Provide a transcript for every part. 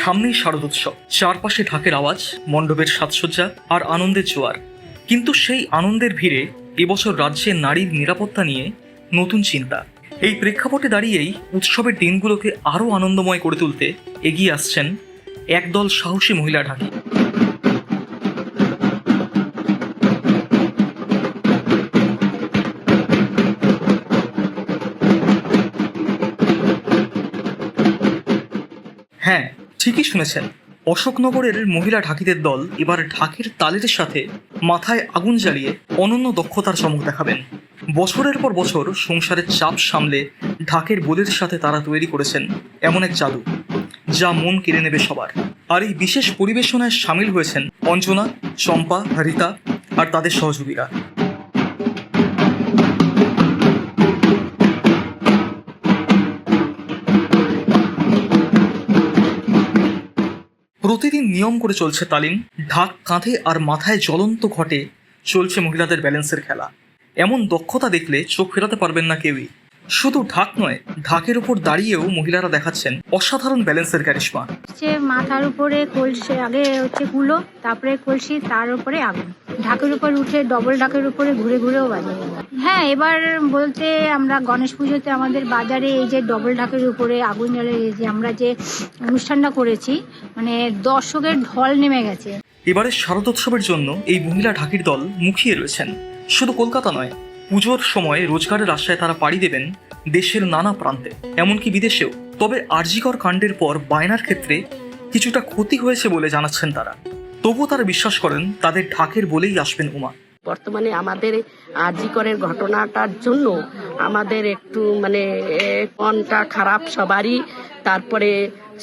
সামনেই শারদোৎসব, চারপাশে ঢাকের আওয়াজ, মণ্ডপের সাজসজ্জা আর আনন্দের জোয়ার। কিন্তু সেই আনন্দের ভিড়ে এবছর রাজ্যে নারীর নিরাপত্তা নিয়ে নতুন চিন্তা। এই প্রেক্ষাপটে দাঁড়িয়েই উৎসবের দিনগুলোকে আরও আনন্দময় করে তুলতে এগিয়ে আসছেন একদল সাহসী মহিলা ঢাকি। হ্যাঁ, ঠিকই শুনেছেন, অশোকনগরের মহিলা ঢাকিদের দল এবার ঢাকের তালের সাথে মাথায় আগুন জ্বালিয়ে অনন্য দক্ষতার চমক দেখাবেন। বছরের পর বছর সংসারের চাপ সামলে ঢাকের বোলের সাথে তারা তৈরি করেছেন এমন এক জাদু, যা মন কেড়ে নেবে সবার। আর এই বিশেষ পরিবেশনায় সামিল হয়েছেন অঞ্জনা, চম্পা, রীতা আর তাদের সহযোগীরা। প্রতিদিন নিয়ম করে চলছে তালিম, ঢাক কাঁধে আর মাথায় জ্বলন্ত ঘটে চলছে মহিলাদের ব্যালেন্সের খেলা। এমন দক্ষতা দেখলে চোখ ফেরাতে পারবেন না কেউই। শুধু ঢাক নয়, ঢাকের উপর দাঁড়িয়েও মহিলারা দেখাচ্ছেন অসাধারণ ব্যালেন্সের ক্যারিশমা। মাথার উপরে কলসি, আগে হচ্ছে কুলো, তারপরে কলসি, তার উপরে আগুন, ঢাকের উপর উঠে ডবল ঢাকের উপরে ঘুরে ঘুরেও বাজে। হ্যাঁ, এবার বলতে আমরা গণেশ পুজোতে আমাদের বাজারে এই যে ডবল ঢাকের উপরে আগুন জ্বলে যে আমরা যে অনুষ্ঠানটা করেছি, মানে দর্শকের ঢল নেমে গেছে। এবারে শারদোৎসবের জন্য এই মহিলা ঢাকির দল মুখিয়ে রয়েছেন। শুধু কলকাতা নয়, পুজোর সময় রোজগারের আশায় তারা পাড়ি দেবেন দেশের নানা প্রান্তে, এমনকি বিদেশেও। তবে আরজিকর কাণ্ডের পর বায়নার ক্ষেত্রে কিছুটা ক্ষতি হয়েছে বলে জানাচ্ছেন তারা। তবুও তারা বিশ্বাস করেন তাদের ঢাকের বলেই আসবেন উমা। বর্তমানে আমাদের আরজিকরের ঘটনাটার জন্য আমাদের একটু মনটা খারাপ সবারই, তারপরে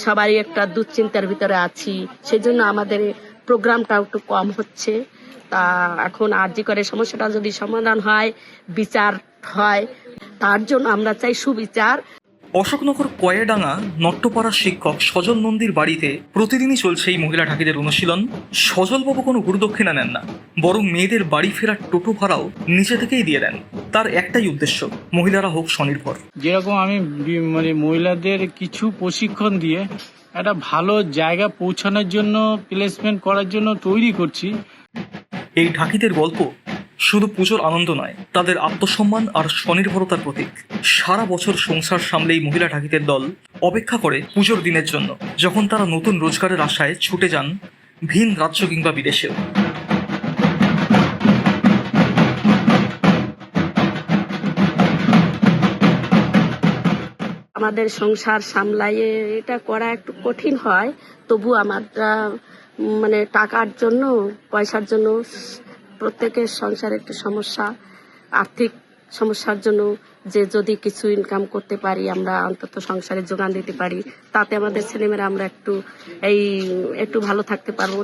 সবারই একটা দুশ্চিন্তার ভিতরে আছি। সেজন্য আমাদের প্রোগ্রামটা একটু কম হচ্ছে। তা এখন আরজিকরের সমস্যাটা যদি সমাধান হয়, বিচার হয়, তার জন্য আমরা চাই সুবিচার। অশোকনগর কয়েডাঙ্গা নট্টপাড়ার শিক্ষক সজল নন্দীর বাড়িতে প্রতিদিনই চলছে এই মহিলা ঢাকিদের অনুশীলন। সজলবাবু কোনো গুরুদক্ষিণা নেন না, বরং মেয়েদের বাড়ি ফেরার টোটো ভাড়াও নিচে থেকেই দিয়ে দেন। তার একটাই উদ্দেশ্য, মহিলারা হোক স্বনির্ভর। যেরকম আমি মহিলাদের কিছু প্রশিক্ষণ দিয়ে একটা ভালো জায়গা পৌঁছানোর জন্য, প্লেসমেন্ট করার জন্য তৈরি করছি। এই ঢাকিদের গল্প শুধু পুজোর আনন্দ নয়, তাদের আত্মসম্মান আর স্বনির্ভরতার প্রতীক। সারা বছর সংসার সামলে এই মহিলা ঢাকিদের দল অপেক্ষা করে পুজোর দিনের জন্য, যখন তারা নতুন রোজগারের আশায় ছুটে যান ভিন রাজ্য কিংবা বিদেশেও। আমাদের সংসার সামলাইয়ে এটা করা একটু কঠিন হয়, তবু আমরা টাকার জন্য, পয়সার জন্য, প্রত্যেকের সংসারে একটু সমস্যা, আর্থিক সমস্যার জন্য যে যদি কিছু ইনকাম করতে পারি, আমরা অন্তত সংসারে যোগান দিতে পারি, তাতে আমাদের ছেলেমেয়েরা আমরা একটু ভালো থাকতে পারবো।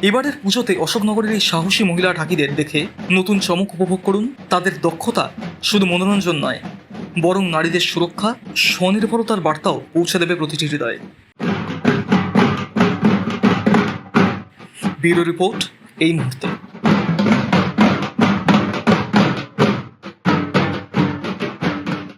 এবারের পুজোতে অশোকনগরের এই সাহসী মহিলা ঢাকিদের দেখে নতুন চমক উপভোগ করুন। তাদের দক্ষতা শুধু মনোরঞ্জন নয়, বরং নারীদের সুরক্ষা, স্বনির্ভরতার বার্তাও পৌঁছে দেবে প্রতিটি হৃদয়ে। ব্যুরো রিপোর্ট, এই মুহূর্তে।